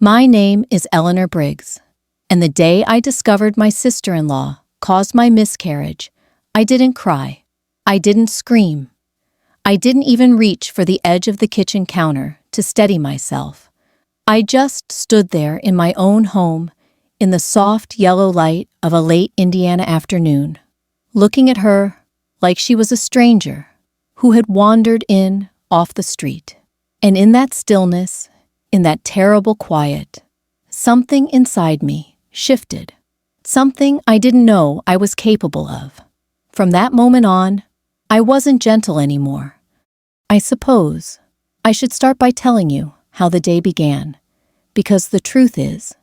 My name is Eleanor Briggs, and the day I discovered my sister-in-law caused my miscarriage, I didn't cry. I didn't scream. I didn't even reach for the edge of the kitchen counter to steady myself. I just stood there in my own home, in the soft yellow light of a late Indiana afternoon, looking at her like she was a stranger who had wandered in off the street. And in that stillness, in that terrible quiet, something inside me shifted, something I didn't know I was capable of. From that moment on, I wasn't gentle anymore. I suppose I should start by telling you how the day began, because the truth is,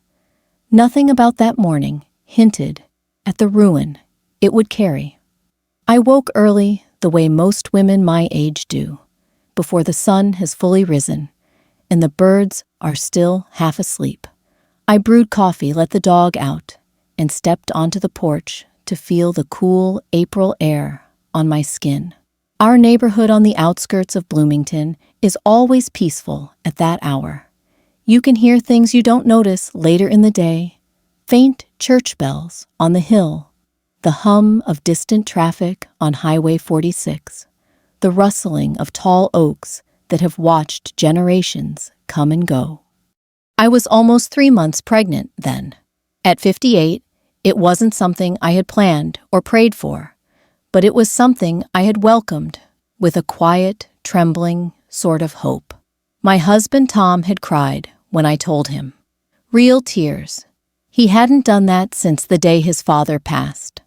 nothing about that morning hinted at the ruin it would carry. I woke early the way most women my age do, before the sun has fully risen and the birds are still half asleep. I brewed coffee, let the dog out, and stepped onto the porch to feel the cool April air on my skin. Our neighborhood on the outskirts of Bloomington is always peaceful at that hour. You can hear things you don't notice later in the day: faint church bells on the hill, the hum of distant traffic on Highway 46, the rustling of tall oaks that have watched generations come and go. I was almost 3 months pregnant then. At 58, it wasn't something I had planned or prayed for, but it was something I had welcomed with a quiet, trembling sort of hope. My husband Tom had cried when I told him. Real tears. He hadn't done that since the day his father passed.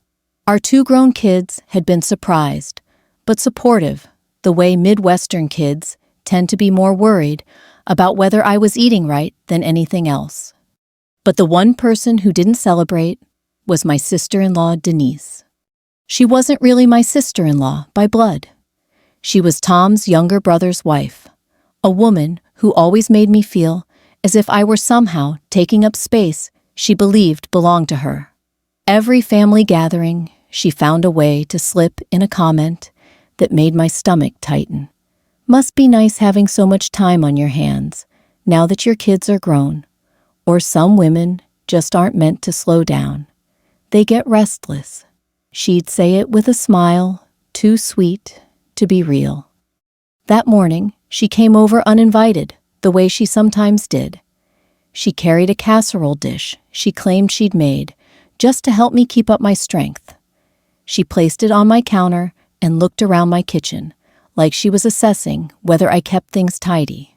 Our 2 grown kids had been surprised, but supportive, the way Midwestern kids tend to be more worried about whether I was eating right than anything else. But the one person who didn't celebrate was my sister-in-law, Denise. She wasn't really my sister-in-law by blood. She was Tom's younger brother's wife, a woman who always made me feel as if I were somehow taking up space she believed belonged to her. Every family gathering, she found a way to slip in a comment that made my stomach tighten. Must be nice having so much time on your hands now that your kids are grown. Or some women just aren't meant to slow down. They get restless. She'd say it with a smile, too sweet to be real. That morning, she came over uninvited, the way she sometimes did. She carried a casserole dish she claimed she'd made just to help me keep up my strength. She placed it on my counter and looked around my kitchen, like she was assessing whether I kept things tidy.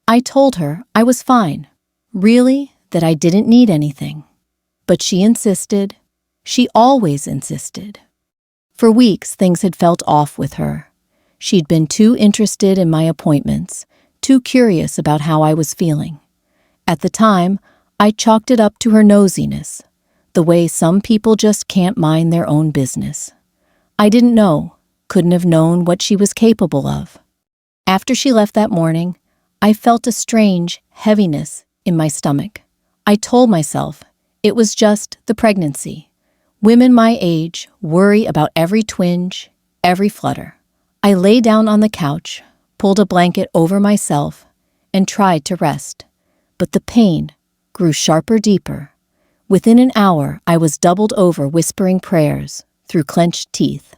I told her I was fine, really, that I didn't need anything. But she insisted. She always insisted. For weeks, things had felt off with her. She'd been too interested in my appointments, too curious about how I was feeling. At the time, I chalked it up to her nosiness, the way some people just can't mind their own business. I didn't know, couldn't have known what she was capable of. After she left that morning, I felt a strange heaviness in my stomach. I told myself it was just the pregnancy. Women my age worry about every twinge, every flutter. I lay down on the couch, pulled a blanket over myself, and tried to rest. But the pain grew sharper, deeper. Within an hour, I was doubled over whispering prayers through clenched teeth.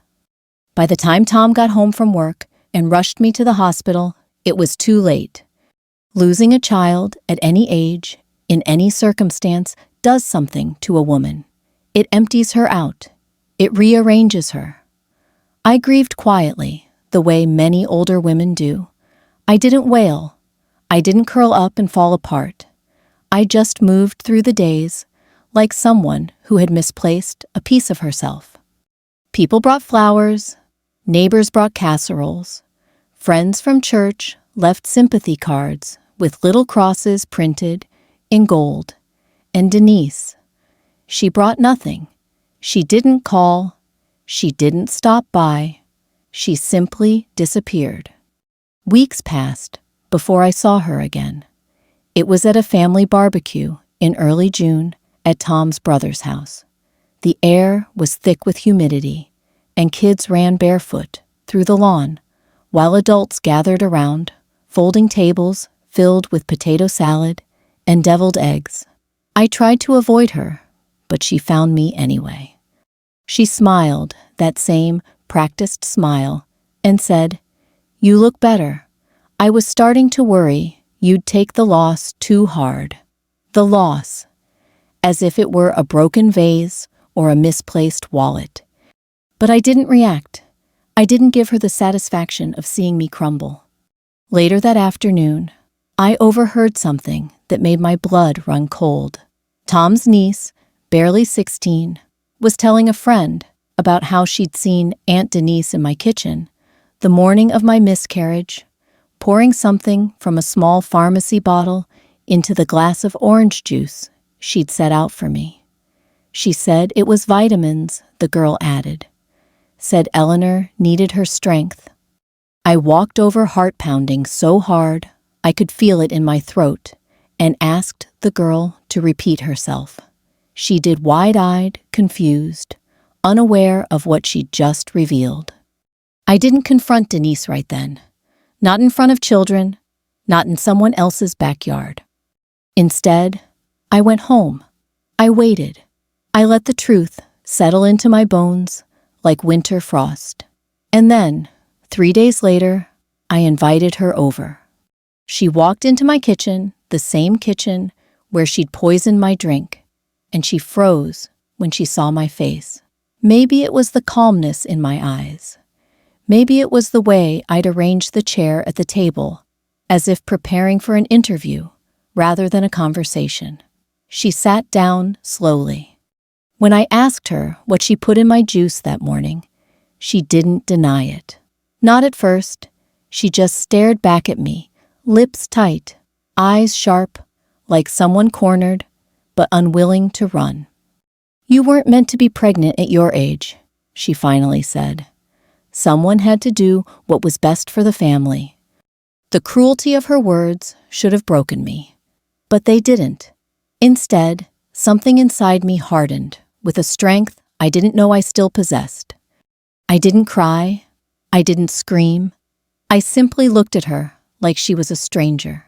By the time Tom got home from work and rushed me to the hospital, it was too late. Losing a child at any age, in any circumstance, does something to a woman. It empties her out. It rearranges her. I grieved quietly, the way many older women do. I didn't wail. I didn't curl up and fall apart. I just moved through the days like someone who had misplaced a piece of herself. People brought flowers. Neighbors brought casseroles. Friends from church left sympathy cards with little crosses printed in gold. And Denise, she brought nothing. She didn't call. She didn't stop by. She simply disappeared. Weeks passed before I saw her again. It was at a family barbecue in early June at Tom's brother's house. The air was thick with humidity, and kids ran barefoot through the lawn, while adults gathered around, folding tables filled with potato salad and deviled eggs. I tried to avoid her, but she found me anyway. She smiled, that same practiced smile, and said, "You look better. I was starting to worry you'd take the loss too hard." The loss, as if it were a broken vase or a misplaced wallet. But I didn't react. I didn't give her the satisfaction of seeing me crumble. Later that afternoon, I overheard something that made my blood run cold. Tom's niece, barely 16, was telling a friend about how she'd seen Aunt Denise in my kitchen the morning of my miscarriage, pouring something from a small pharmacy bottle into the glass of orange juice she'd set out for me. She said it was vitamins, the girl added. Said Eleanor needed her strength. I walked over, heart pounding so hard I could feel it in my throat, and asked the girl to repeat herself. She did, wide-eyed, confused, unaware of what she'd just revealed. I didn't confront Denise right then. Not in front of children, not in someone else's backyard. Instead, I went home. I waited. I let the truth settle into my bones like winter frost. And then, 3 days later, I invited her over. She walked into my kitchen, the same kitchen where she'd poisoned my drink, and she froze when she saw my face. Maybe it was the calmness in my eyes. Maybe it was the way I'd arranged the chair at the table, as if preparing for an interview rather than a conversation. She sat down slowly. When I asked her what she put in my juice that morning, she didn't deny it. Not at first. She just stared back at me, lips tight, eyes sharp, like someone cornered, but unwilling to run. "You weren't meant to be pregnant at your age," she finally said. "Someone had to do what was best for the family." The cruelty of her words should have broken me, but they didn't. Instead, something inside me hardened with a strength I didn't know I still possessed. I didn't cry. I didn't scream. I simply looked at her like she was a stranger.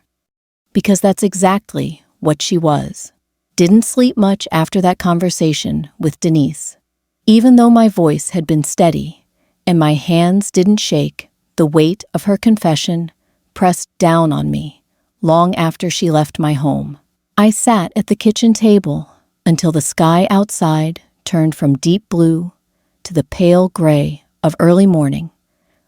Because that's exactly what she was. Didn't sleep much after that conversation with Denise. Even though my voice had been steady and my hands didn't shake, the weight of her confession pressed down on me long after she left my home. I sat at the kitchen table until the sky outside turned from deep blue to the pale gray of early morning,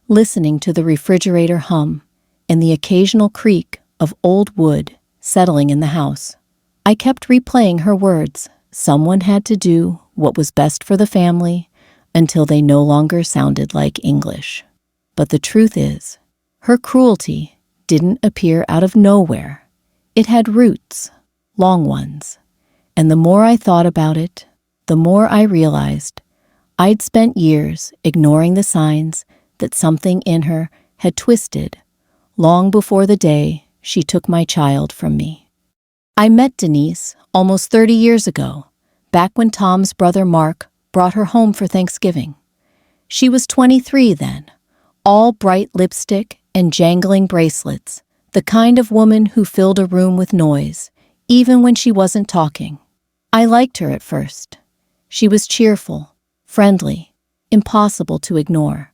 listening to the refrigerator hum and the occasional creak of old wood settling in the house. I kept replaying her words. Someone had to do what was best for the family until they no longer sounded like English. But the truth is, her cruelty didn't appear out of nowhere. It had roots, long ones. And the more I thought about it, the more I realized I'd spent years ignoring the signs that something in her had twisted long before the day she took my child from me. I met Denise almost 30 years ago, back when Tom's brother Mark brought her home for Thanksgiving. She was 23 then, all bright lipstick and jangling bracelets, the kind of woman who filled a room with noise, even when she wasn't talking. I liked her at first. She was cheerful, friendly, impossible to ignore.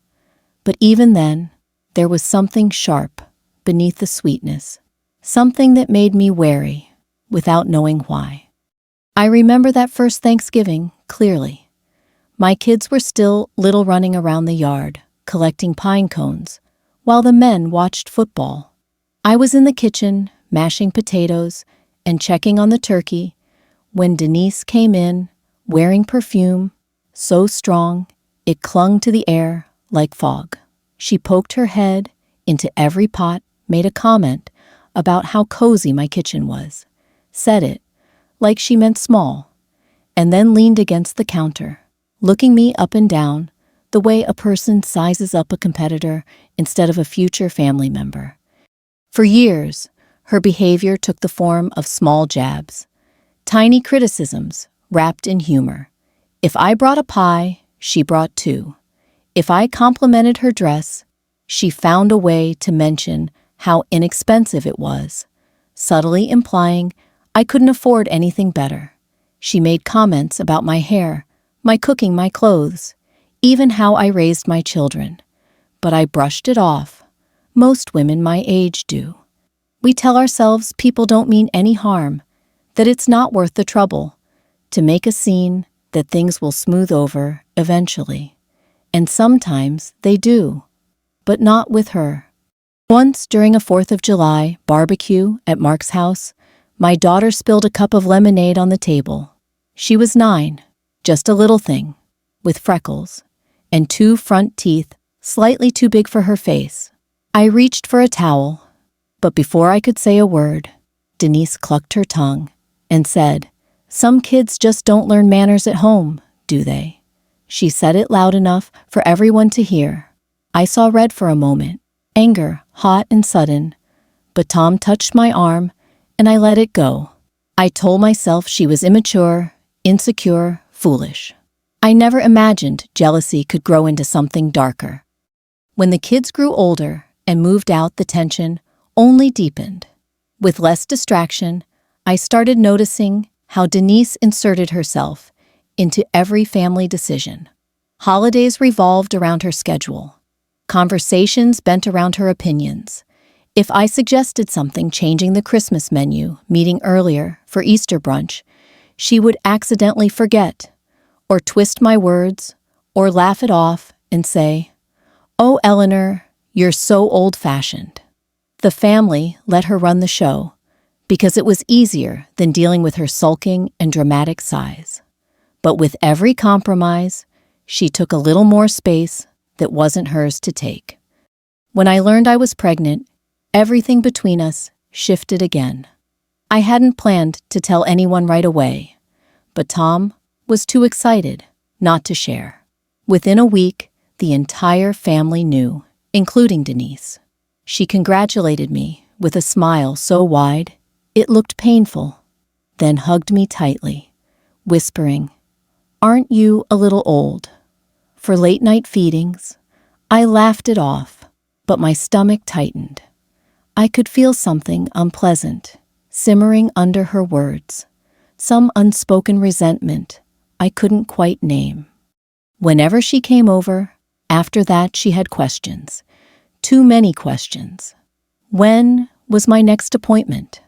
But even then, there was something sharp beneath the sweetness, something that made me wary, without knowing why. I remember that first Thanksgiving clearly. My kids were still little, running around the yard, collecting pine cones, while the men watched football. I was in the kitchen, mashing potatoes and checking on the turkey, when Denise came in, wearing perfume, so strong it clung to the air like fog. She poked her head into every pot, made a comment about how cozy my kitchen was, said it like she meant small, and then leaned against the counter, looking me up and down the way a person sizes up a competitor instead of a future family member. For years, her behavior took the form of small jabs, tiny criticisms wrapped in humor. If I brought a pie, she brought two. If I complimented her dress, she found a way to mention how inexpensive it was, subtly implying I couldn't afford anything better. She made comments about my hair, my cooking, my clothes, even how I raised my children. But I brushed it off. Most women my age do. We tell ourselves people don't mean any harm, that it's not worth the trouble to make a scene, that things will smooth over eventually. And sometimes they do, but not with her. Once during a 4th of July barbecue at Mark's house, my daughter spilled a cup of lemonade on the table. She was 9, just a little thing, with freckles, and 2 front teeth slightly too big for her face. I reached for a towel, but before I could say a word, Denise clucked her tongue and said, "Some kids just don't learn manners at home, do they?" She said it loud enough for everyone to hear. I saw red for a moment, anger, hot and sudden, but Tom touched my arm and I let it go. I told myself she was immature, insecure, foolish. I never imagined jealousy could grow into something darker. When the kids grew older and moved out, the tension only deepened. With less distraction, I started noticing how Denise inserted herself into every family decision. Holidays revolved around her schedule. Conversations bent around her opinions. If I suggested something, changing the Christmas menu, meeting earlier for Easter brunch, she would accidentally forget, or twist my words, or laugh it off and say, "Oh, Eleanor, you're so old-fashioned." The family let her run the show because it was easier than dealing with her sulking and dramatic sighs. But with every compromise, she took a little more space that wasn't hers to take. When I learned I was pregnant, everything between us shifted again. I hadn't planned to tell anyone right away, but Tom was too excited not to share. Within a week, the entire family knew, including Denise. She congratulated me with a smile so wide it looked painful, then hugged me tightly, whispering, "Aren't you a little old for late-night feedings?" I laughed it off, but my stomach tightened. I could feel something unpleasant simmering under her words, some unspoken resentment I couldn't quite name. Whenever she came over, after that she had questions. Too many questions. When was my next appointment?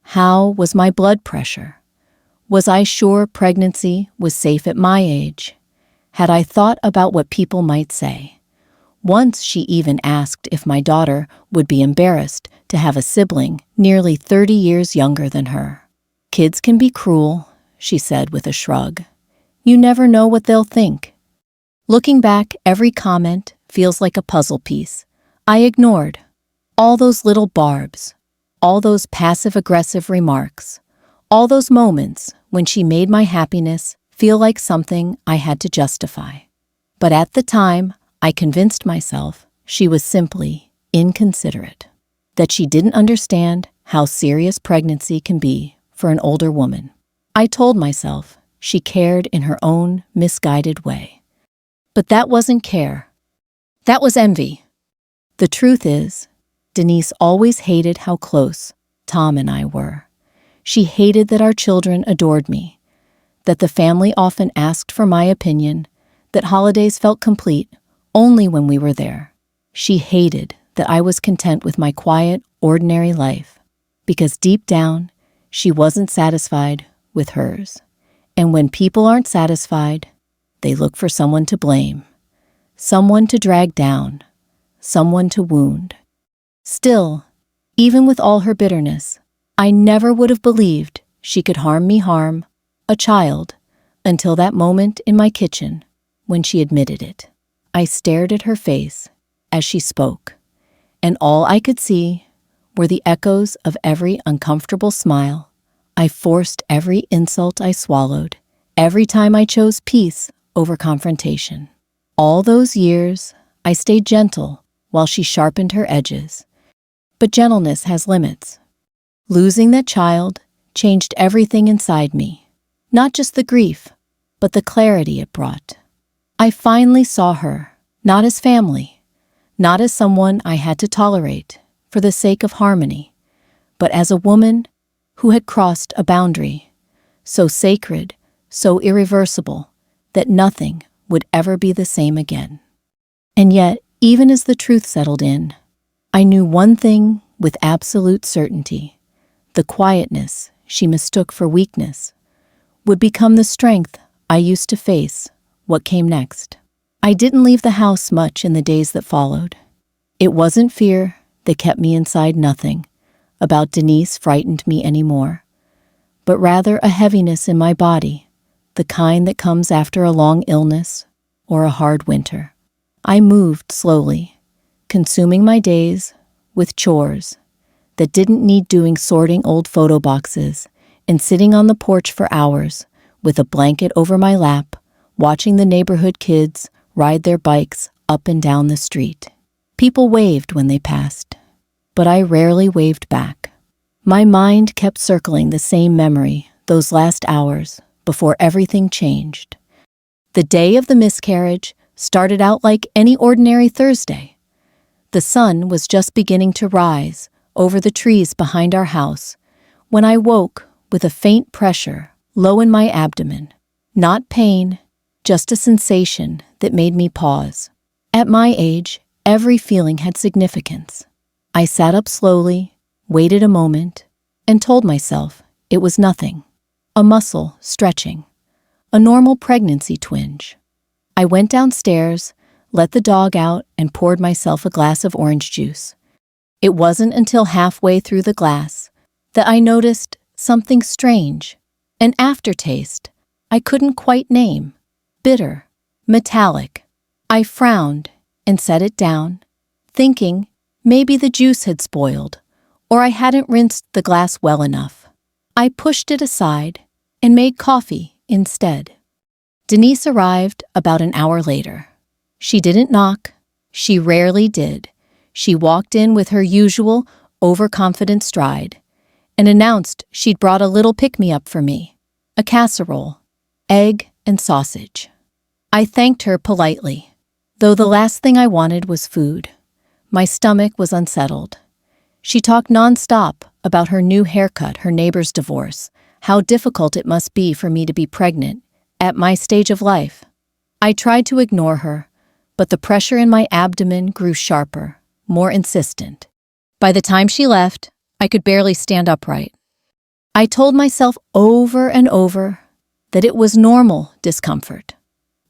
How was my blood pressure? Was I sure pregnancy was safe at my age? Had I thought about what people might say? Once she even asked if my daughter would be embarrassed to have a sibling nearly 30 years younger than her. "Kids can be cruel," she said with a shrug. "You never know what they'll think." Looking back, every comment feels like a puzzle piece I ignored. All those little barbs, all those passive-aggressive remarks, all those moments when she made my happiness feel like something I had to justify. But at the time, I convinced myself she was simply inconsiderate, that she didn't understand how serious pregnancy can be for an older woman. I told myself she cared in her own misguided way. But that wasn't care. That was envy. The truth is, Denise always hated how close Tom and I were. She hated that our children adored me, that the family often asked for my opinion, that holidays felt complete only when we were there. She hated that I was content with my quiet, ordinary life, because deep down, she wasn't satisfied with hers. And when people aren't satisfied, they look for someone to blame, someone to drag down, someone to wound. Still, even with all her bitterness, I never would have believed she could harm a child, until that moment in my kitchen when she admitted it. I stared at her face as she spoke, and all I could see were the echoes of every uncomfortable smile I forced, every insult I swallowed, every time I chose peace over confrontation. All those years, I stayed gentle while she sharpened her edges. But gentleness has limits. Losing that child changed everything inside me, not just the grief, but the clarity it brought. I finally saw her, not as family, not as someone I had to tolerate for the sake of harmony, but as a woman who had crossed a boundary, so sacred, so irreversible, that nothing would ever be the same again. And yet, even as the truth settled in, I knew one thing with absolute certainty: the quietness she mistook for weakness would become the strength I used to face what came next. I didn't leave the house much in the days that followed. It wasn't fear that kept me inside. Nothing about Denise frightened me anymore, but rather a heaviness in my body, the kind that comes after a long illness or a hard winter. I moved slowly, consuming my days with chores that didn't need doing, sorting old photo boxes and sitting on the porch for hours with a blanket over my lap, watching the neighborhood kids ride their bikes up and down the street. People waved when they passed, but I rarely waved back. My mind kept circling the same memory, those last hours before everything changed. The day of the miscarriage started out like any ordinary Thursday. The sun was just beginning to rise over the trees behind our house when I woke with a faint pressure low in my abdomen. Not pain, just a sensation that made me pause. At my age, every feeling had significance. I sat up slowly, waited a moment, and told myself it was nothing. A muscle stretching. A normal pregnancy twinge. I went downstairs, let the dog out, and poured myself a glass of orange juice. It wasn't until halfway through the glass that I noticed something strange, an aftertaste I couldn't quite name. Bitter, metallic. I frowned and set it down, thinking maybe the juice had spoiled, or I hadn't rinsed the glass well enough. I pushed it aside and made coffee instead. Denise arrived about an hour later. She didn't knock. She rarely did. She walked in with her usual overconfident stride and announced she'd brought a little pick-me-up for me, a casserole, egg and sausage. I thanked her politely, though the last thing I wanted was food. My stomach was unsettled. She talked nonstop about her new haircut, her neighbor's divorce, how difficult it must be for me to be pregnant at my stage of life. I tried to ignore her, but the pressure in my abdomen grew sharper, more insistent. By the time she left, I could barely stand upright. I told myself over and over that it was normal discomfort.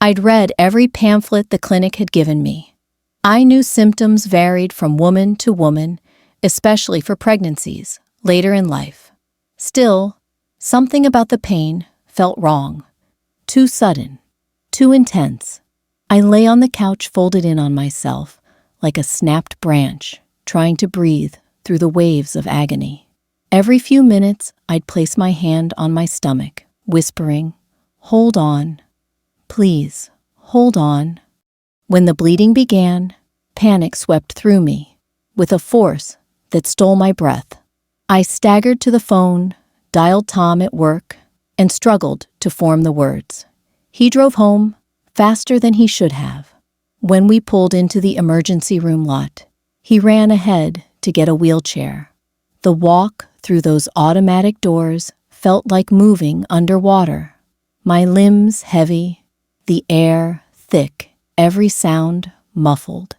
I'd read every pamphlet the clinic had given me. I knew symptoms varied from woman to woman, especially for pregnancies later in life. Still, something about the pain felt wrong. Too sudden, too intense. I lay on the couch, folded in on myself, like a snapped branch, trying to breathe through the waves of agony. Every few minutes, I'd place my hand on my stomach, whispering, "Hold on. Please, hold on." When the bleeding began, panic swept through me with a force that stole my breath. I staggered to the phone, dialed Tom at work, and struggled to form the words. He drove home faster than he should have. When we pulled into the emergency room lot, he ran ahead to get a wheelchair. The walk through those automatic doors felt like moving underwater. My limbs heavy, the air thick, every sound muffled.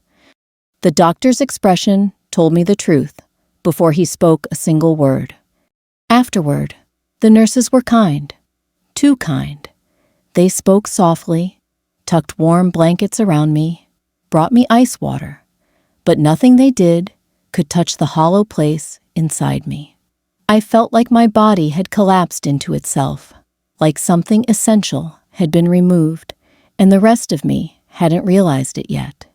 The doctor's expression told me the truth before he spoke a single word. Afterward, the nurses were kind, too kind. They spoke softly, tucked warm blankets around me, brought me ice water, but nothing they did could touch the hollow place inside me. I felt like my body had collapsed into itself, like something essential had been removed, and the rest of me hadn't realized it yet.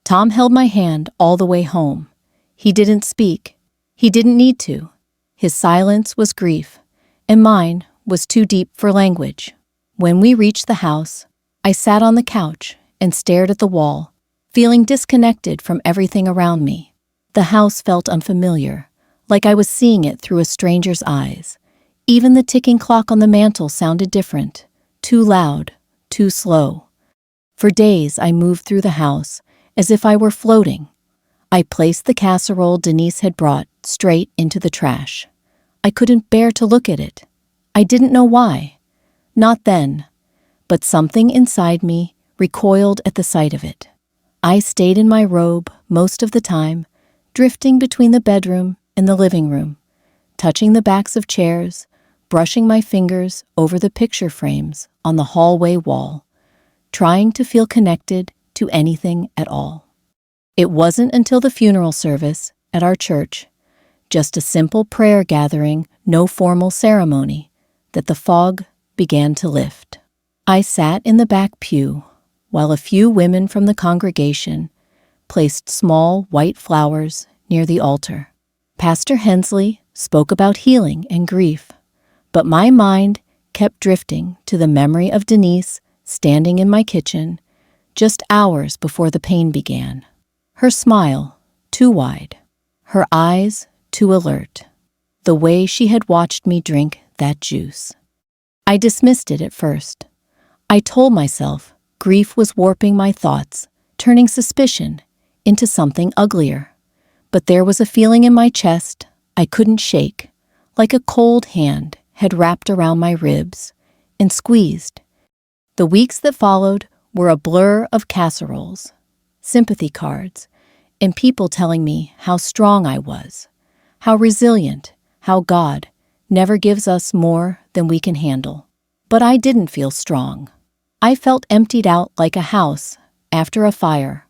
Tom held my hand all the way home. He didn't speak. He didn't need to. His silence was grief, and mine was too deep for language. When we reached the house, I sat on the couch and stared at the wall, feeling disconnected from everything around me. The house felt unfamiliar, like I was seeing it through a stranger's eyes. Even the ticking clock on the mantel sounded different, too loud, too slow. For days I moved through the house as if I were floating. I placed the casserole Denise had brought straight into the trash. I couldn't bear to look at it. I didn't know why. Not then, but something inside me recoiled at the sight of it. I stayed in my robe most of the time, drifting between the bedroom and the living room, touching the backs of chairs, brushing my fingers over the picture frames on the hallway wall, trying to feel connected to anything at all. It wasn't until the funeral service at our church, just a simple prayer gathering, no formal ceremony, that the fog began to lift. I sat in the back pew while a few women from the congregation placed small white flowers near the altar. Pastor Hensley spoke about healing and grief, but my mind kept drifting to the memory of Denise standing in my kitchen just hours before the pain began. Her smile, too wide. Her eyes, too alert. The way she had watched me drink that juice. I dismissed it at first. I told myself grief was warping my thoughts, turning suspicion into something uglier. But there was a feeling in my chest I couldn't shake, like a cold hand had wrapped around my ribs and squeezed. The weeks that followed were a blur of casseroles, sympathy cards, and people telling me how strong I was, how resilient, how God never gives us more than we can handle. But I didn't feel strong. I felt emptied out like a house after a fire,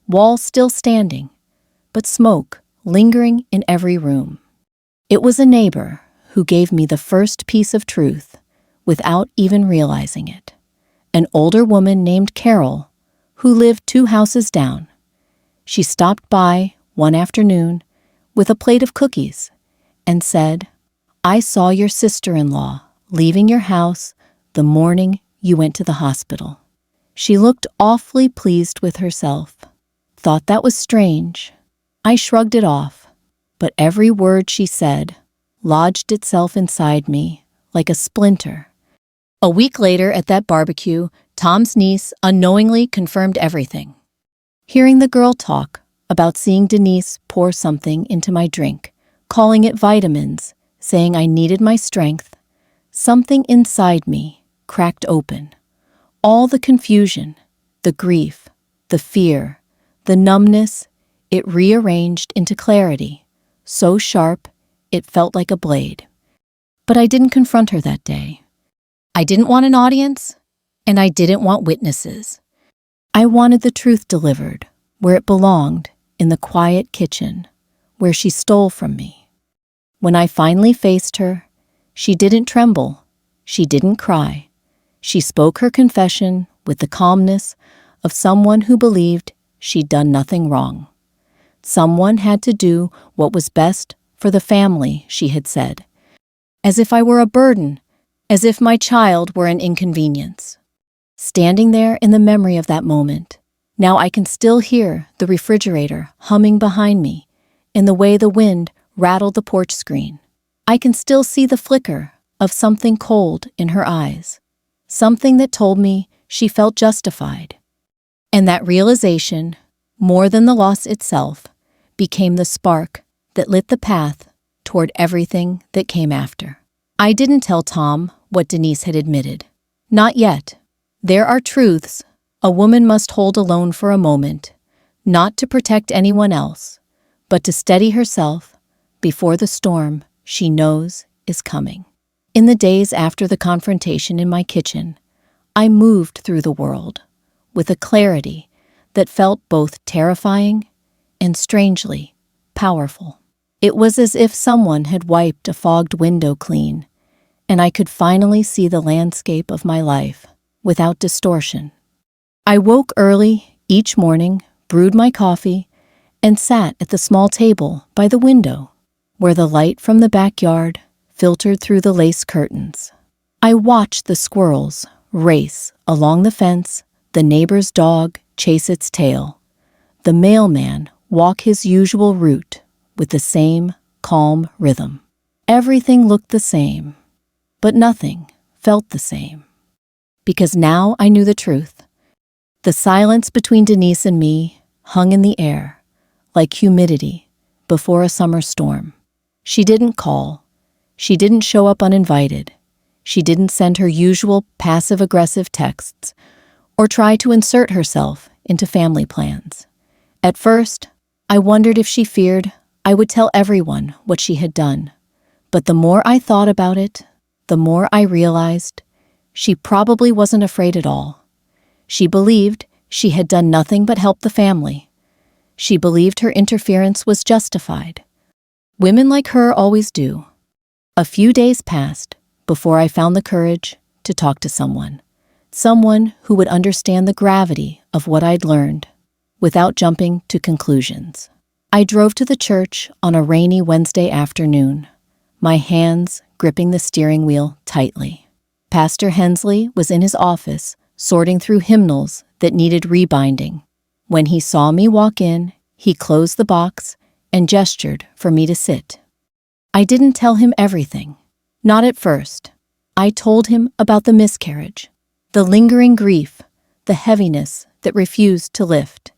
walls still standing, but smoke lingering in every room. It was a neighbor who gave me the first piece of truth without even realizing it. An older woman named Carol, who lived 2 houses down. She stopped by one afternoon with a plate of cookies and said, "I saw your sister-in-law leaving your house the morning you went to the hospital." She looked awfully pleased with herself. Thought that was strange. I shrugged it off, but every word she said lodged itself inside me like a splinter. A week later at that barbecue, Tom's niece unknowingly confirmed everything. Hearing the girl talk about seeing Denise pour something into my drink, calling it vitamins, saying I needed my strength, something inside me cracked open. All the confusion, the grief, the fear, the numbness, it rearranged into clarity, so sharp it felt like a blade. But I didn't confront her that day. I didn't want an audience, and I didn't want witnesses. I wanted the truth delivered where it belonged, in the quiet kitchen, where she stole from me. When I finally faced her, she didn't tremble, she didn't cry. She spoke her confession with the calmness of someone who believed she'd done nothing wrong. Someone had to do what was best for the family, she had said, as if I were a burden, as if my child were an inconvenience. Standing there in the memory of that moment, now I can still hear the refrigerator humming behind me in the way the wind rattled the porch screen. I can still see the flicker of something cold in her eyes, something that told me she felt justified. And that realization, more than the loss itself, became the spark that lit the path toward everything that came after. I didn't tell Tom what Denise had admitted. Not yet. There are truths a woman must hold alone for a moment, not to protect anyone else, but to steady herself before the storm she knows is coming. In the days after the confrontation in my kitchen, I moved through the world with a clarity that felt both terrifying and strangely powerful. It was as if someone had wiped a fogged window clean, and I could finally see the landscape of my life without distortion. I woke early each morning, brewed my coffee, and sat at the small table by the window, where the light from the backyard filtered through the lace curtains. I watched the squirrels race along the fence, the neighbor's dog chase its tail, the mailman walk his usual route with the same calm rhythm. Everything looked the same, but nothing felt the same. Because now I knew the truth. The silence between Denise and me hung in the air, like humidity before a summer storm. She didn't call. She didn't show up uninvited. She didn't send her usual passive-aggressive texts or try to insert herself into family plans. At first, I wondered if she feared I would tell everyone what she had done. But the more I thought about it, the more I realized she probably wasn't afraid at all. She believed she had done nothing but help the family. She believed her interference was justified. Women like her always do. A few days passed before I found the courage to talk to someone who would understand the gravity of what I'd learned without jumping to conclusions. I drove to the church on a rainy Wednesday afternoon, my hands gripping the steering wheel tightly. Pastor Hensley was in his office sorting through hymnals that needed rebinding. When he saw me walk in, he closed the box and gestured for me to sit. I didn't tell him everything. Not at first. I told him about the miscarriage, the lingering grief, the heaviness that refused to lift.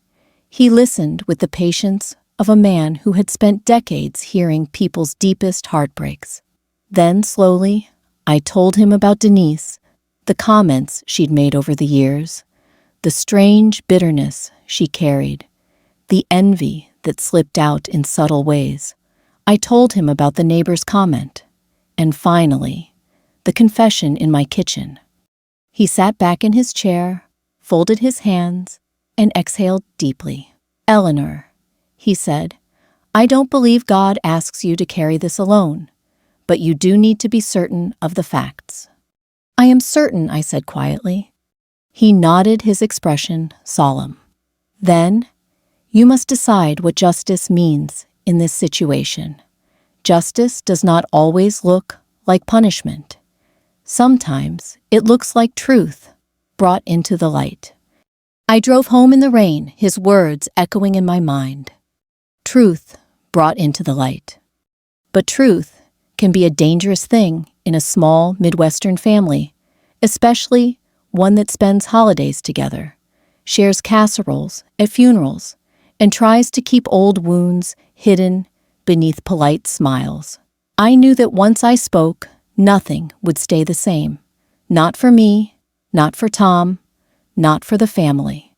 He listened with the patience of a man who had spent decades hearing people's deepest heartbreaks. Then, slowly, I told him about Denise, the comments she'd made over the years, the strange bitterness she carried, the envy that slipped out in subtle ways. I told him about the neighbor's comment, and finally, the confession in my kitchen. He sat back in his chair, folded his hands, and exhaled deeply. "Eleanor," he said, "I don't believe God asks you to carry this alone, but you do need to be certain of the facts." "I am certain," I said quietly. He nodded, his expression solemn. "Then, you must decide what justice means in this situation. Justice does not always look like punishment. Sometimes it looks like truth brought into the light." I drove home in the rain, his words echoing in my mind. Truth brought into the light. But truth can be a dangerous thing in a small Midwestern family, especially one that spends holidays together, shares casseroles at funerals, and tries to keep old wounds hidden beneath polite smiles. I knew that once I spoke, nothing would stay the same. Not for me, not for Tom, not for the family.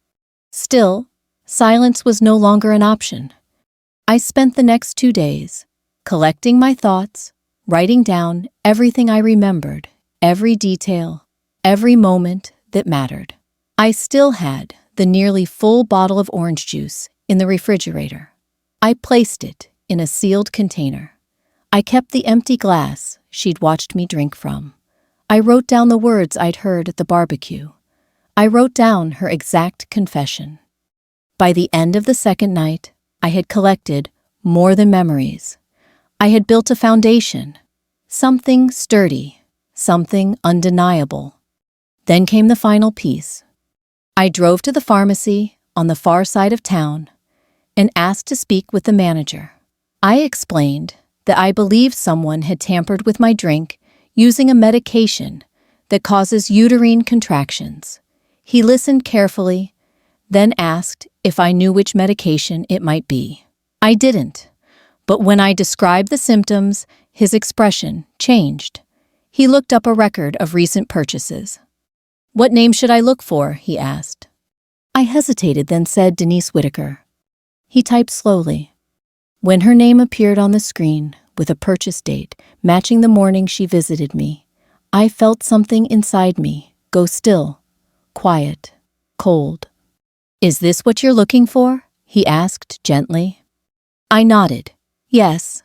Still, silence was no longer an option. I spent the next 2 days collecting my thoughts, writing down everything I remembered, every detail, every moment that mattered. I still had the nearly full bottle of orange juice in the refrigerator. I placed it in a sealed container. I kept the empty glass she'd watched me drink from. I wrote down the words I'd heard at the barbecue. I wrote down her exact confession. By the end of the second night, I had collected more than memories. I had built a foundation, something sturdy, something undeniable. Then came the final piece. I drove to the pharmacy on the far side of town and asked to speak with the manager. I explained that I believed someone had tampered with my drink using a medication that causes uterine contractions. He listened carefully, then asked if I knew which medication it might be. I didn't, but when I described the symptoms, his expression changed. He looked up a record of recent purchases. "What name should I look for?" he asked. I hesitated, then said Denise Whitaker. He typed slowly. When her name appeared on the screen with a purchase date matching the morning she visited me, I felt something inside me go still, quiet, cold. "Is this what you're looking for?" he asked gently. I nodded. Yes.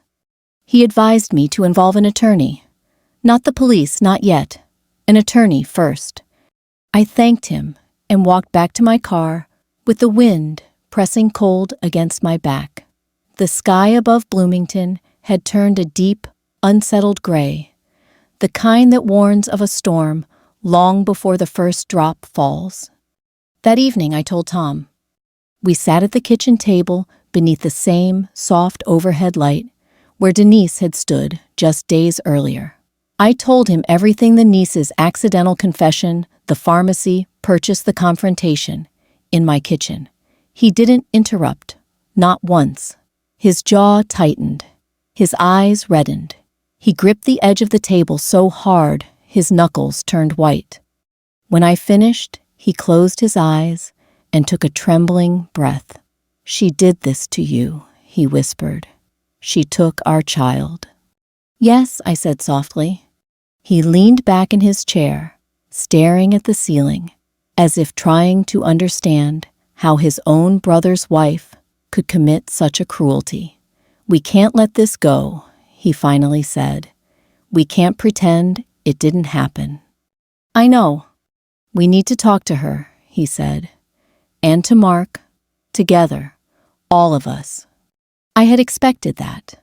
He advised me to involve an attorney. Not the police, not yet. An attorney first. I thanked him and walked back to my car with the wind pressing cold against my back. The sky above Bloomington had turned a deep, unsettled gray, the kind that warns of a storm long before the first drop falls. That evening, I told Tom. We sat at the kitchen table beneath the same soft overhead light where Denise had stood just days earlier. I told him everything: the niece's accidental confession, the pharmacy purchase, the confrontation in my kitchen. He didn't interrupt, not once. His jaw tightened. His eyes reddened. He gripped the edge of the table so hard, his knuckles turned white. When I finished, he closed his eyes and took a trembling breath. "She did this to you," he whispered. "She took our child." "Yes," I said softly. He leaned back in his chair, staring at the ceiling, as if trying to understand how his own brother's wife could commit such a cruelty. "We can't let this go," he finally said. "We can't pretend it didn't happen." "I know. We need to talk to her," he said. "And to Mark. Together. All of us." I had expected that.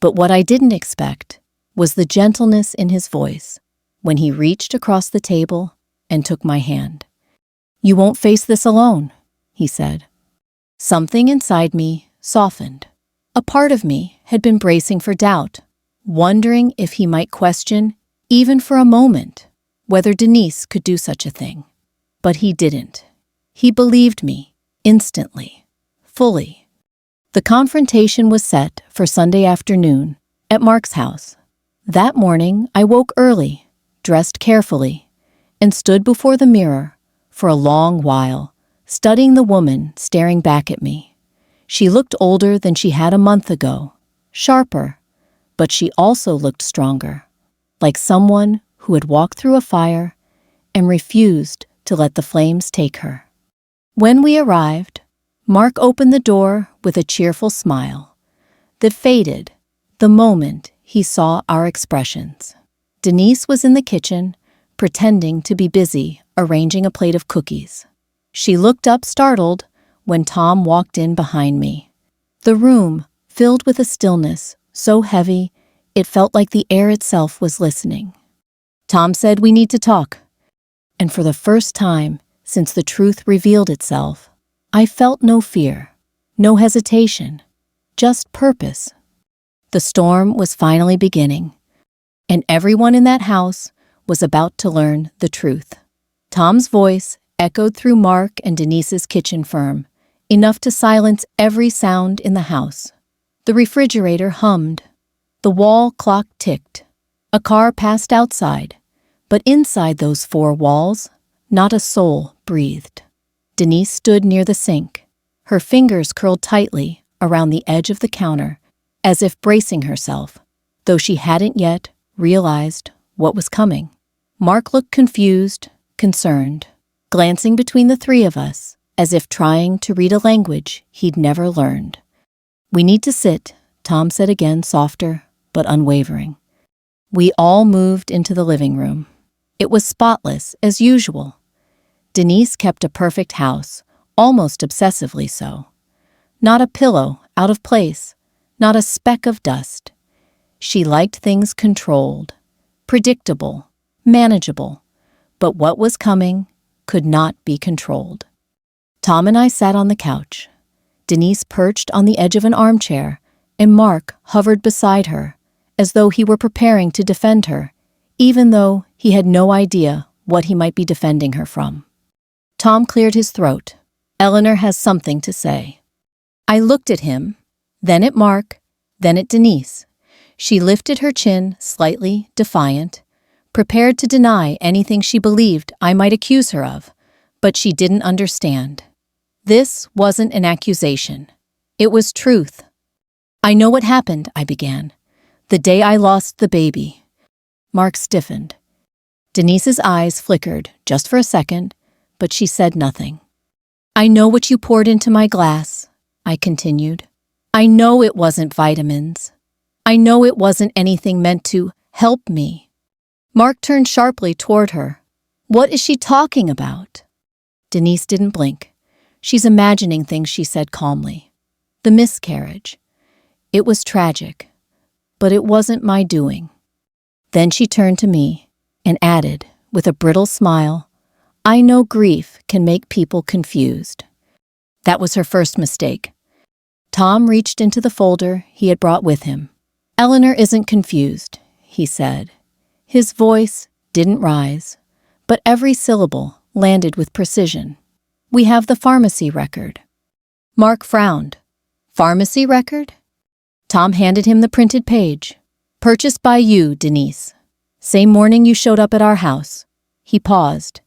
But what I didn't expect was the gentleness in his voice when he reached across the table and took my hand. "You won't face this alone," he said. Something inside me softened. A part of me had been bracing for doubt, wondering if he might question, even for a moment, whether Denise could do such a thing. But he didn't. He believed me, instantly, fully. The confrontation was set for Sunday afternoon at Mark's house. That morning, I woke early, dressed carefully, and stood before the mirror for a long while, studying the woman staring back at me. She looked older than she had a month ago, sharper, but she also looked stronger, like someone who had walked through a fire and refused to let the flames take her. When we arrived, Mark opened the door with a cheerful smile that faded the moment he saw our expressions. Denise was in the kitchen, pretending to be busy arranging a plate of cookies. She looked up startled when Tom walked in behind me. The room filled with a stillness so heavy it felt like the air itself was listening. Tom said, "We need to talk." And for the first time since the truth revealed itself, I felt no fear, no hesitation, just purpose. The storm was finally beginning, and everyone in that house was about to learn the truth. Tom's voice echoed through Mark and Denise's kitchen firm, enough to silence every sound in the house. The refrigerator hummed. The wall clock ticked. A car passed outside, but inside those four walls, not a soul breathed. Denise stood near the sink, her fingers curled tightly around the edge of the counter, as if bracing herself, though she hadn't yet realized what was coming. Mark looked confused, concerned, glancing between the three of us, as if trying to read a language he'd never learned. "We need to sit," Tom said again, softer but unwavering. We all moved into the living room. It was spotless, as usual. Denise kept a perfect house, almost obsessively so. Not a pillow out of place, not a speck of dust. She liked things controlled, predictable, manageable, but what was coming could not be controlled. Tom and I sat on the couch. Denise perched on the edge of an armchair, and Mark hovered beside her, as though he were preparing to defend her, even though he had no idea what he might be defending her from. Tom cleared his throat. "Eleanor has something to say." I looked at him, then at Mark, then at Denise. She lifted her chin, slightly defiant, prepared to deny anything she believed I might accuse her of, but she didn't understand. This wasn't an accusation. It was truth. "I know what happened," I began. "The day I lost the baby." Mark stiffened. Denise's eyes flickered just for a second, but she said nothing. "I know what you poured into my glass," I continued. "I know it wasn't vitamins. I know it wasn't anything meant to help me." Mark turned sharply toward her. "What is she talking about?" Denise didn't blink. "She's imagining things," she said calmly. "The miscarriage. It was tragic, but it wasn't my doing." Then she turned to me and added, with a brittle smile, "I know grief can make people confused." That was her first mistake. Tom reached into the folder he had brought with him. "Eleanor isn't confused," he said. His voice didn't rise, but every syllable landed with precision. "We have the pharmacy record." Mark frowned. "Pharmacy record?" Tom handed him the printed page. Purchased by you, Denise. Same morning you showed up at our house. He paused.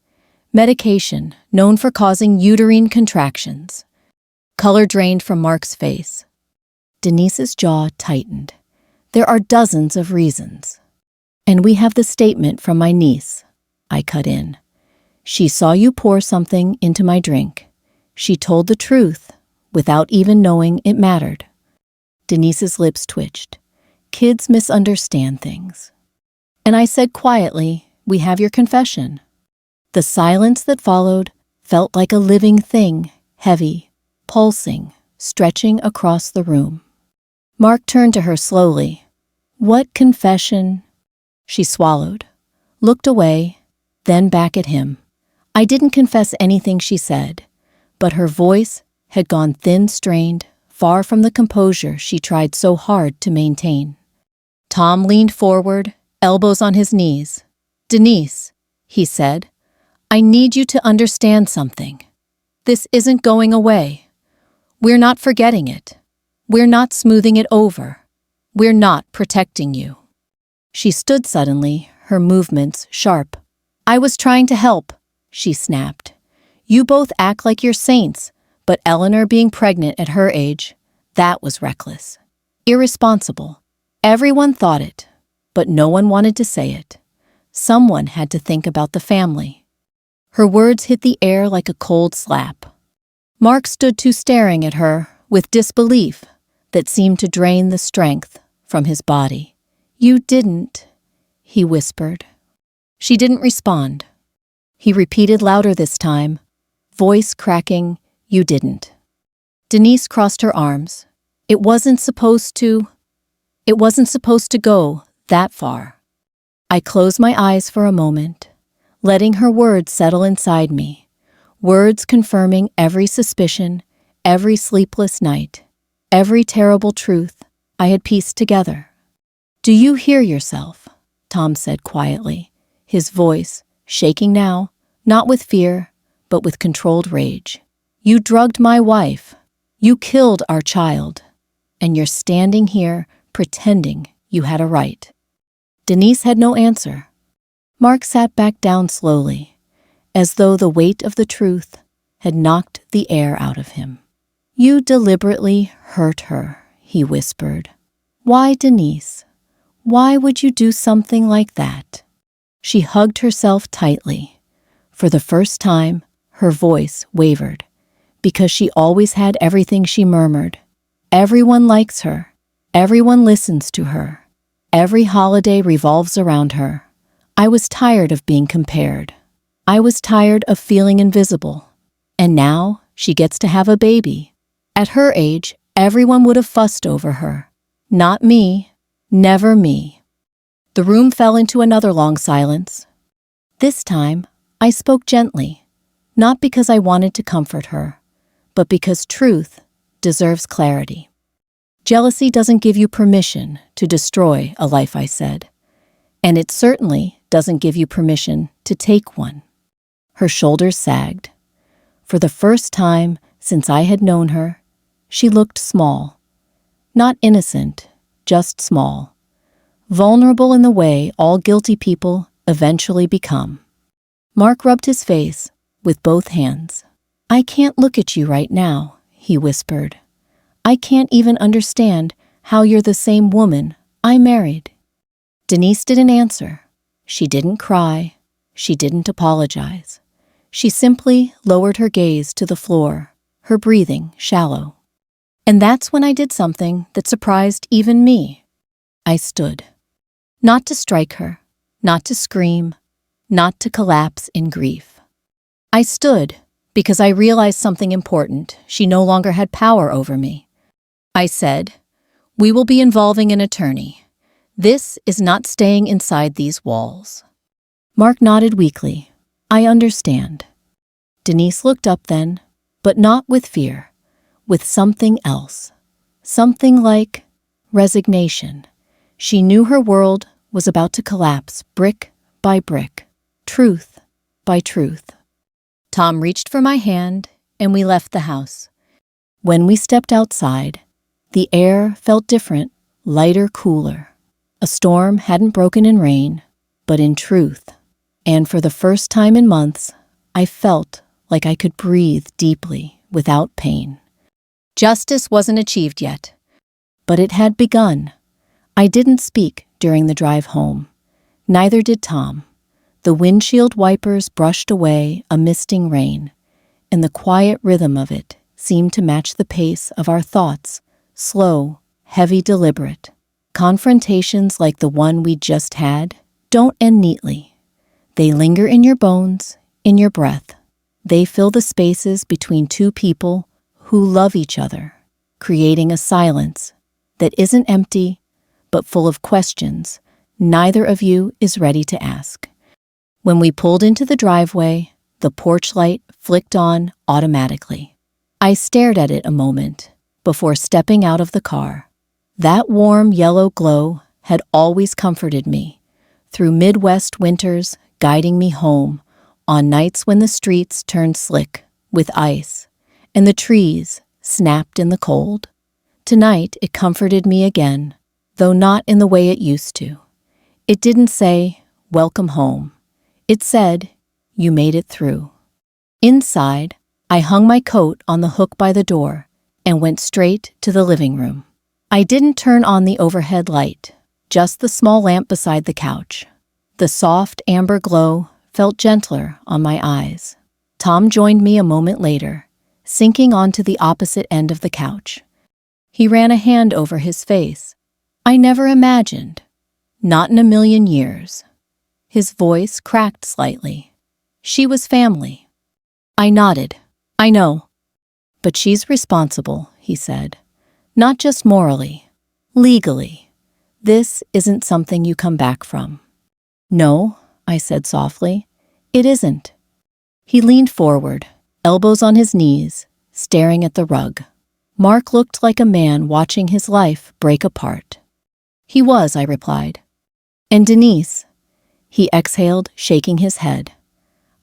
Medication, known for causing uterine contractions. Color drained from Mark's face. Denise's jaw tightened. There are dozens of reasons. And we have the statement from my niece. I cut in. She saw you pour something into my drink. She told the truth, without even knowing it mattered. Denise's lips twitched. Kids misunderstand things. And I said quietly, we have your confession. The silence that followed felt like a living thing, heavy, pulsing, stretching across the room. Mark turned to her slowly. What confession? She swallowed, looked away, then back at him. I didn't confess anything she said, but her voice had gone thin-strained, far from the composure she tried so hard to maintain. Tom leaned forward, elbows on his knees. Denise, he said, I need you to understand something. This isn't going away. We're not forgetting it. We're not smoothing it over. We're not protecting you. She stood suddenly, her movements sharp. I was trying to help, she snapped. You both act like you're saints, but Eleanor being pregnant at her age, that was reckless. Irresponsible. Everyone thought it, but no one wanted to say it. Someone had to think about the family. Her words hit the air like a cold slap. Mark stood too staring at her with disbelief that seemed to drain the strength from his body. You didn't, he whispered. She didn't respond. He repeated louder this time, voice cracking, you didn't. Denise crossed her arms. It wasn't supposed to go that far. I closed my eyes for a moment, letting her words settle inside me, words confirming every suspicion, every sleepless night, every terrible truth I had pieced together. Do you hear yourself? Tom said quietly, his voice shaking now, not with fear, but with controlled rage. You drugged my wife. You killed our child. And you're standing here pretending you had a right. Denise had no answer. Mark sat back down slowly, as though the weight of the truth had knocked the air out of him. You deliberately hurt her, he whispered. Why, Denise? Why would you do something like that? She hugged herself tightly. For the first time, her voice wavered, because she always had everything she murmured. Everyone likes her. Everyone listens to her. Every holiday revolves around her. I was tired of being compared. I was tired of feeling invisible. And now she gets to have a baby. At her age, everyone would have fussed over her. Not me. Never me. The room fell into another long silence. This time, I spoke gently, not because I wanted to comfort her, but because truth deserves clarity. Jealousy doesn't give you permission to destroy a life, I said, and it certainly doesn't give you permission to take one. Her shoulders sagged. For the first time since I had known her, she looked small. Not innocent, just small. Vulnerable in the way all guilty people eventually become. Mark rubbed his face with both hands. I can't look at you right now, he whispered. I can't even understand how you're the same woman I married. Denise didn't answer. She didn't cry. She didn't apologize. She simply lowered her gaze to the floor, her breathing shallow. And that's when I did something that surprised even me. I stood. Not to strike her, not to scream, not to collapse in grief. I stood because I realized something important. She no longer had power over me. I said, we will be involving an attorney. This is not staying inside these walls. Mark nodded weakly. I understand. Denise looked up then, but not with fear, with something else. Something like resignation. She knew her world was about to collapse brick by brick, truth by truth. Tom reached for my hand, and we left the house. When we stepped outside, the air felt different, lighter, cooler. A storm hadn't broken in rain, but in truth. And for the first time in months, I felt like I could breathe deeply without pain. Justice wasn't achieved yet, but it had begun. I didn't speak during the drive home. Neither did Tom. The windshield wipers brushed away a misting rain, and the quiet rhythm of it seemed to match the pace of our thoughts, slow, heavy, deliberate. Confrontations like the one we just had don't end neatly. They linger in your bones, in your breath. They fill the spaces between two people who love each other, creating a silence that isn't empty, but full of questions neither of you is ready to ask. When we pulled into the driveway, the porch light flicked on automatically. I stared at it a moment before stepping out of the car. That warm yellow glow had always comforted me through Midwest winters, guiding me home on nights when the streets turned slick with ice and the trees snapped in the cold. Tonight it comforted me again, though not in the way it used to. It didn't say, "Welcome home." It said, "You made it through." Inside, I hung my coat on the hook by the door and went straight to the living room. I didn't turn on the overhead light, just the small lamp beside the couch. The soft amber glow felt gentler on my eyes. Tom joined me a moment later, sinking onto the opposite end of the couch. He ran a hand over his face. "I never imagined. Not in a million years." His voice cracked slightly. "She was family." I nodded. "I know. But she's responsible," he said. "Not just morally, legally. This isn't something you come back from." "No," I said softly. "It isn't." He leaned forward, elbows on his knees, staring at the rug. Mark looked like a man watching his life break apart. "He was," I replied. "And Denise," he exhaled, shaking his head.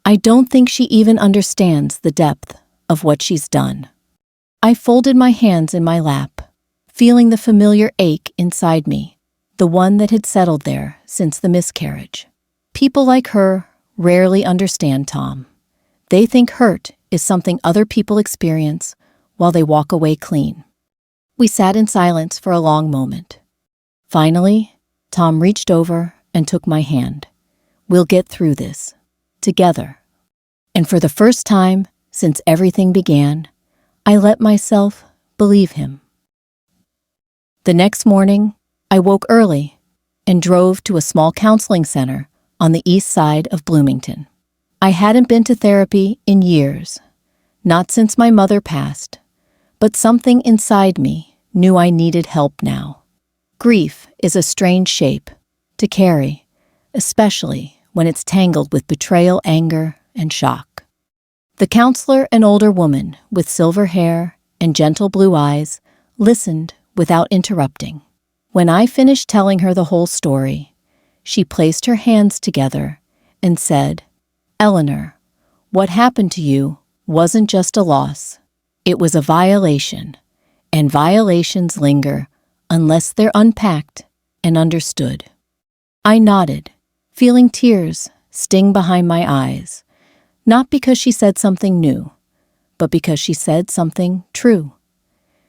"I don't think she even understands the depth of what she's done." I folded my hands in my lap, feeling the familiar ache inside me, the one that had settled there since the miscarriage. People like her rarely understand Tom. They think hurt is something other people experience while they walk away clean. We sat in silence for a long moment. Finally, Tom reached over and took my hand. "We'll get through this. Together." And for the first time since everything began, I let myself believe him. The next morning, I woke early and drove to a small counseling center on the east side of Bloomington. I hadn't been to therapy in years, not since my mother passed, but something inside me knew I needed help now. Grief is a strange shape to carry, especially when it's tangled with betrayal, anger, and shock. The counselor, an older woman with silver hair and gentle blue eyes, listened without interrupting. When I finished telling her the whole story, she placed her hands together and said, "Eleanor, what happened to you wasn't just a loss. It was a violation, and violations linger unless they're unpacked and understood." I nodded, feeling tears sting behind my eyes, not because she said something new, but because she said something true.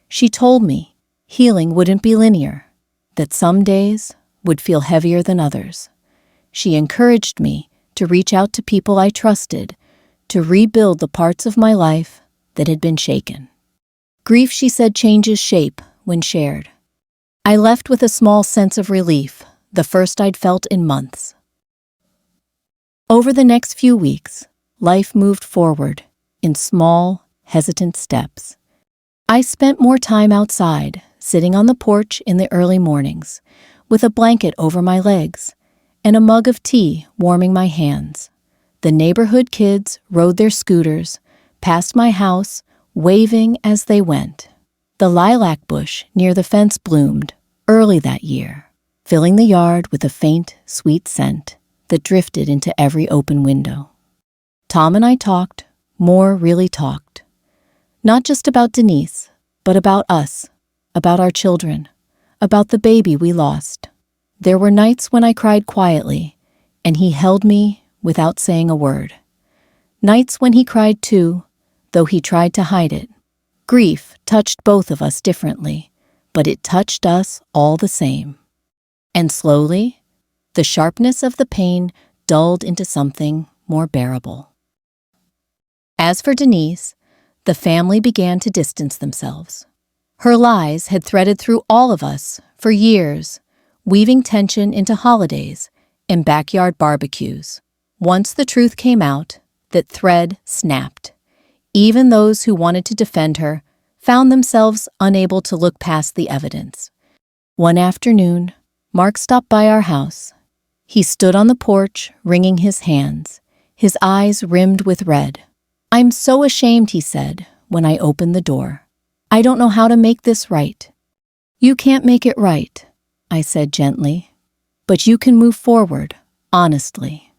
She told me healing wouldn't be linear, that some days would feel heavier than others. She encouraged me to reach out to people I trusted, to rebuild the parts of my life that had been shaken. Grief, she said, changes shape when shared. I left with a small sense of relief, the first I'd felt in months. Over the next few weeks, life moved forward in small, hesitant steps. I spent more time outside, sitting on the porch in the early mornings, with a blanket over my legs and a mug of tea warming my hands. The neighborhood kids rode their scooters past my house, waving as they went. The lilac bush near the fence bloomed early that year, filling the yard with a faint, sweet scent that drifted into every open window. Tom and I talked, really talked. Not just about Denise, but about us, about our children, about the baby we lost. There were nights when I cried quietly, and he held me without saying a word. Nights when he cried too, though he tried to hide it. Grief touched both of us differently, but it touched us all the same. And slowly, the sharpness of the pain dulled into something more bearable. As for Denise, the family began to distance themselves. Her lies had threaded through all of us for years, weaving tension into holidays and backyard barbecues. Once the truth came out, that thread snapped. Even those who wanted to defend her found themselves unable to look past the evidence. One afternoon, Mark stopped by our house. He stood on the porch, wringing his hands, his eyes rimmed with red. "I'm so ashamed," he said, when I opened the door. "I don't know how to make this right." "You can't make it right," I said gently, "but you can move forward, honestly."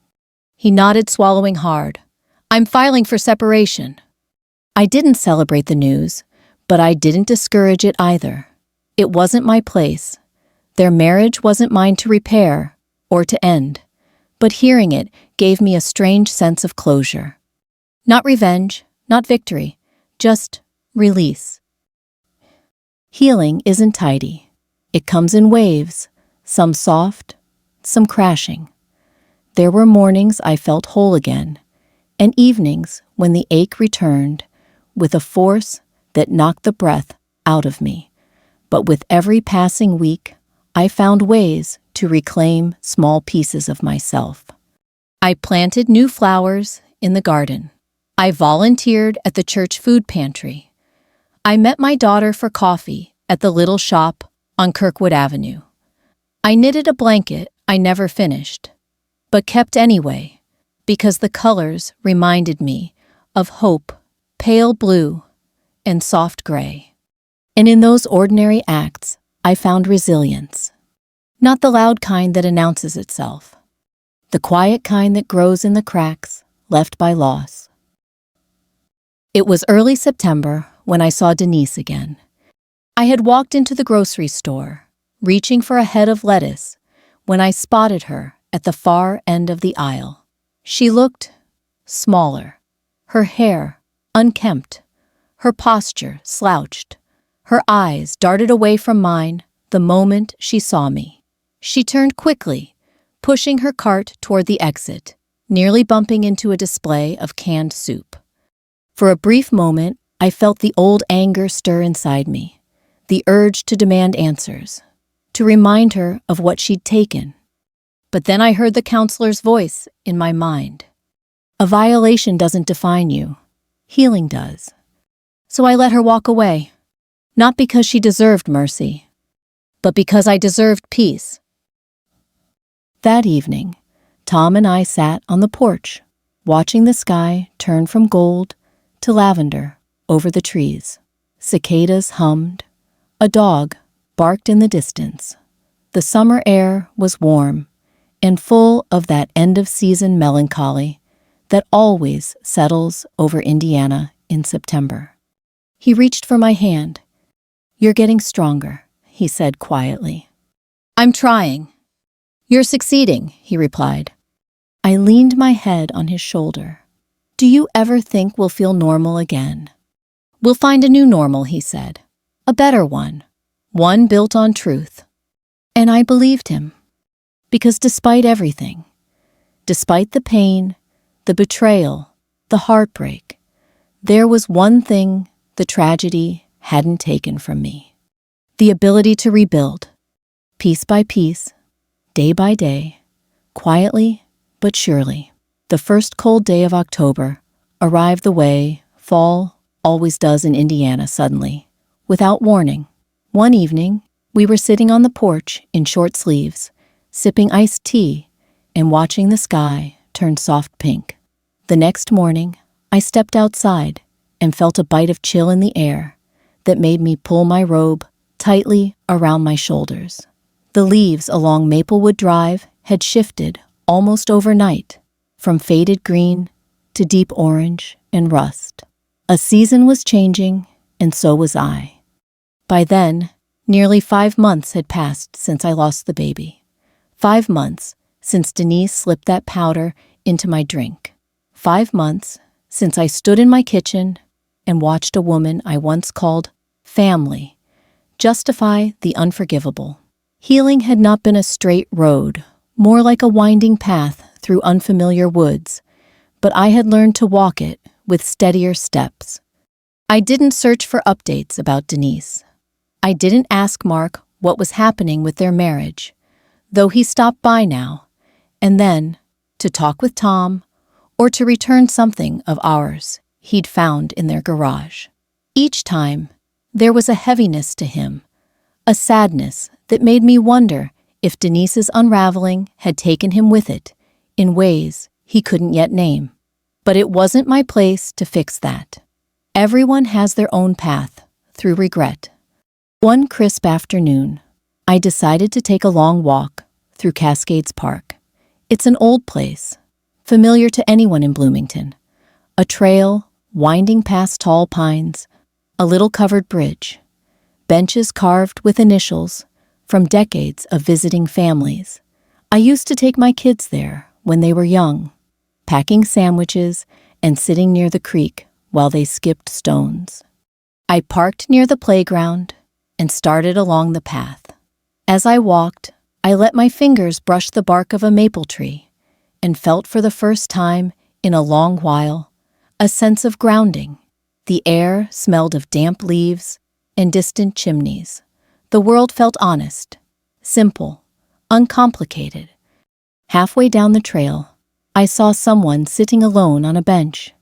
He nodded, swallowing hard. "I'm filing for separation." I didn't celebrate the news, but I didn't discourage it either. It wasn't my place. Their marriage wasn't mine to repair or to end, but hearing it gave me a strange sense of closure. Not revenge, not victory, just release. Healing isn't tidy. It comes in waves, some soft, some crashing. There were mornings I felt whole again, and evenings when the ache returned with a force that knocked the breath out of me. But with every passing week, I found ways to reclaim small pieces of myself. I planted new flowers in the garden. I volunteered at the church food pantry. I met my daughter for coffee at the little shop on Kirkwood Avenue. I knitted a blanket I never finished, but kept anyway, because the colors reminded me of hope, pale blue and soft gray. And in those ordinary acts, I found resilience. Not the loud kind that announces itself, the quiet kind that grows in the cracks left by loss. It was early September when I saw Denise again. I had walked into the grocery store, reaching for a head of lettuce, when I spotted her at the far end of the aisle. She looked smaller, her hair unkempt, her posture slouched. Her eyes darted away from mine the moment she saw me. She turned quickly, pushing her cart toward the exit, nearly bumping into a display of canned soup. For a brief moment, I felt the old anger stir inside me, the urge to demand answers, to remind her of what she'd taken. But then I heard the counselor's voice in my mind. A violation doesn't define you. Healing does. So I let her walk away, not because she deserved mercy, but because I deserved peace. That evening, Tom and I sat on the porch, watching the sky turn from gold to lavender over the trees. Cicadas hummed. A dog barked in the distance. The summer air was warm and full of that end-of-season melancholy that always settles over Indiana in September. He reached for my hand. "You're getting stronger," he said quietly. "I'm trying." "You're succeeding," he replied. I leaned my head on his shoulder. "Do you ever think we'll feel normal again?" "We'll find a new normal," he said. "A better one. One built on truth." And I believed him. Because despite everything, despite the pain, the betrayal, the heartbreak, there was one thing the tragedy hadn't taken from me. The ability to rebuild, piece by piece, day by day, quietly but surely. The first cold day of October arrived the way fall always does in Indiana suddenly, without warning. One evening, we were sitting on the porch in short sleeves, sipping iced tea and watching the sky turn soft pink. The next morning, I stepped outside and felt a bite of chill in the air that made me pull my robe tightly around my shoulders. The leaves along Maplewood Drive had shifted almost overnight, from faded green to deep orange and rust. A season was changing, and so was I. By then, nearly 5 months had passed since I lost the baby. 5 months since Denise slipped that powder into my drink. 5 months since I stood in my kitchen and watched a woman I once called family justify the unforgivable. Healing had not been a straight road, more like a winding path through unfamiliar woods, but I had learned to walk it with steadier steps. I didn't search for updates about Denise. I didn't ask Mark what was happening with their marriage, though he stopped by now and then to talk with Tom or to return something of ours he'd found in their garage. Each time, there was a heaviness to him, a sadness that made me wonder if Denise's unraveling had taken him with it in ways he couldn't yet name. But it wasn't my place to fix that. Everyone has their own path through regret. One crisp afternoon, I decided to take a long walk through Cascades Park. It's an old place, familiar to anyone in Bloomington. A trail winding past tall pines, a little covered bridge, benches carved with initials from decades of visiting families. I used to take my kids there when they were young, packing sandwiches and sitting near the creek while they skipped stones. I parked near the playground and started along the path. As I walked, I let my fingers brush the bark of a maple tree and felt for the first time in a long while a sense of grounding. The air smelled of damp leaves and distant chimneys. The world felt honest, simple, uncomplicated. Halfway down the trail, I saw someone sitting alone on a bench,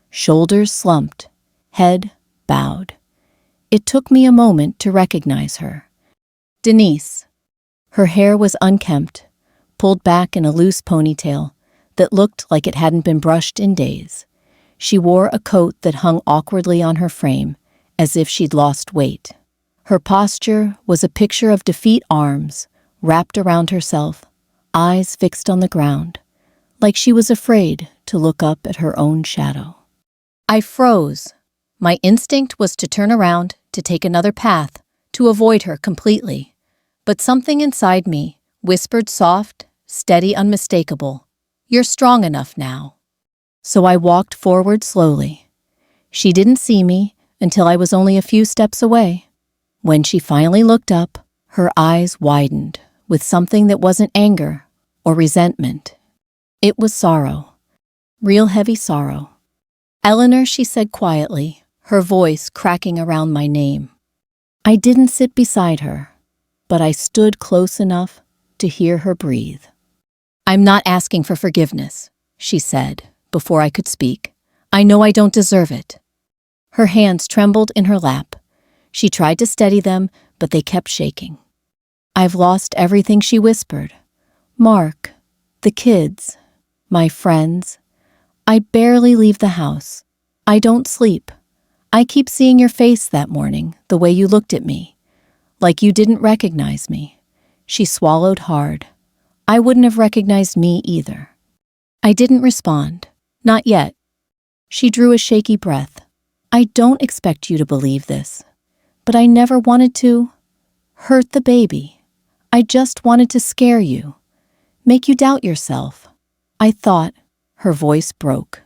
shoulders slumped, head bowed. It took me a moment to recognize her. Denise. Her hair was unkempt, pulled back in a loose ponytail that looked like it hadn't been brushed in days. She wore a coat that hung awkwardly on her frame, as if she'd lost weight. Her posture was a picture of defeat, arms wrapped around herself, eyes fixed on the ground, like she was afraid to look up at her own shadow. I froze. My instinct was to turn around, to take another path, to avoid her completely. But something inside me whispered soft, steady, unmistakable, "You're strong enough now." So I walked forward slowly. She didn't see me until I was only a few steps away. When she finally looked up, her eyes widened with something that wasn't anger or resentment. It was sorrow, real heavy sorrow. "Eleanor," she said quietly, her voice cracking around my name. I didn't sit beside her, but I stood close enough to hear her breathe. "I'm not asking for forgiveness," she said before I could speak. "I know I don't deserve it." Her hands trembled in her lap. She tried to steady them, but they kept shaking. "I've lost everything," she whispered. "Mark, the kids, my friends. I barely leave the house. I don't sleep. I keep seeing your face that morning, the way you looked at me, like you didn't recognize me." She swallowed hard. "I wouldn't have recognized me either." I didn't respond. "Not yet." She drew a shaky breath. "I don't expect you to believe this, but I never wanted to hurt the baby. I just wanted to scare you, make you doubt yourself. I thought," her voice broke.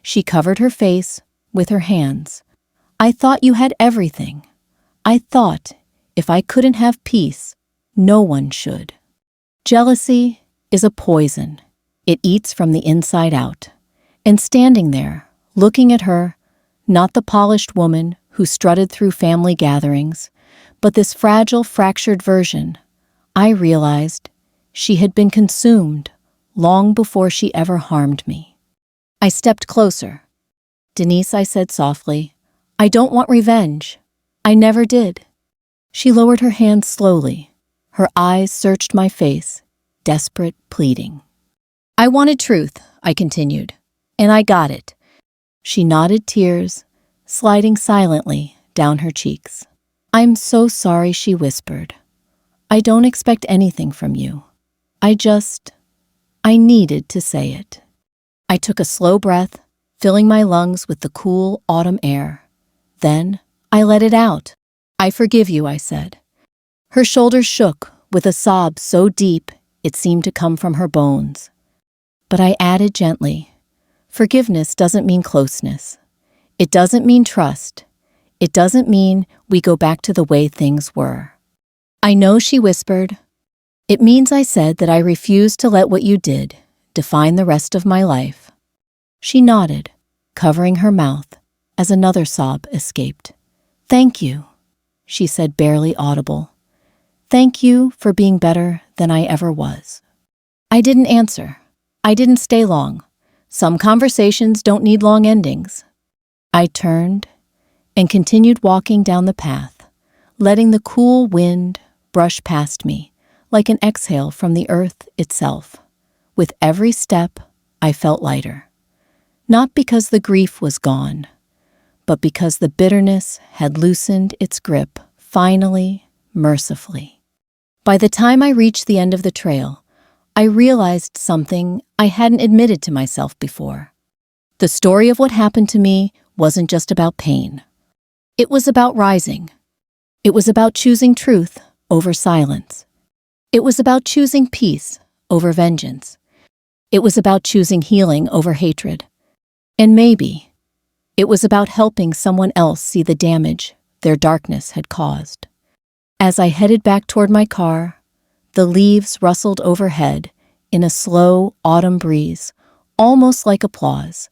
She covered her face with her hands. "I thought you had everything. I thought if I couldn't have peace, no one should." Jealousy is a poison. It eats from the inside out. And standing there, looking at her, not the polished woman who strutted through family gatherings, but this fragile, fractured version, I realized she had been consumed long before she ever harmed me. I stepped closer. "Denise," I said softly, "I don't want revenge. I never did." She lowered her hands slowly. Her eyes searched my face, desperate, pleading. "I wanted truth," I continued, "and I got it." She nodded, tears sliding silently down her cheeks. "I'm so sorry," she whispered. "I don't expect anything from you. I needed to say it." I took a slow breath, filling my lungs with the cool autumn air. Then I let it out. "I forgive you," I said. Her shoulders shook with a sob so deep It seemed to come from her bones. But I added gently, forgiveness doesn't mean closeness. It doesn't mean trust. It doesn't mean we go back to the way things were. I know, she whispered. It means I said that I refuse to let what you did define the rest of my life. She nodded, covering her mouth, as another sob escaped. Thank you, she said, barely audible. Thank you for being better than I ever was. I didn't answer. I didn't stay long. Some conversations don't need long endings. I turned and continued walking down the path, letting the cool wind brush past me like an exhale from the earth itself. With every step, I felt lighter. Not because the grief was gone, but because the bitterness had loosened its grip, finally, mercifully. By the time I reached the end of the trail, I realized something I hadn't admitted to myself before. The story of what happened to me wasn't just about pain. It was about rising. It was about choosing truth over silence. It was about choosing peace over vengeance. It was about choosing healing over hatred. And maybe it was about helping someone else see the damage their darkness had caused. As I headed back toward my car, the leaves rustled overhead in a slow autumn breeze, almost like applause,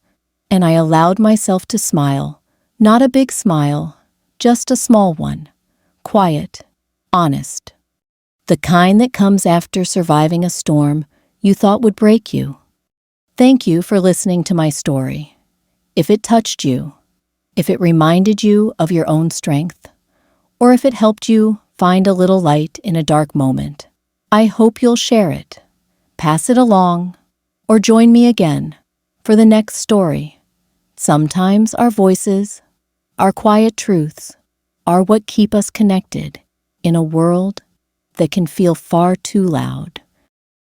and I allowed myself to smile, not a big smile, just a small one, quiet, honest. The kind that comes after surviving a storm you thought would break you. Thank you for listening to my story. If it touched you, if it reminded you of your own strength, or if it helped you find a little light in a dark moment, I hope you'll share it, pass it along, or join me again for the next story. Sometimes our voices, our quiet truths, are what keep us connected in a world that can feel far too loud.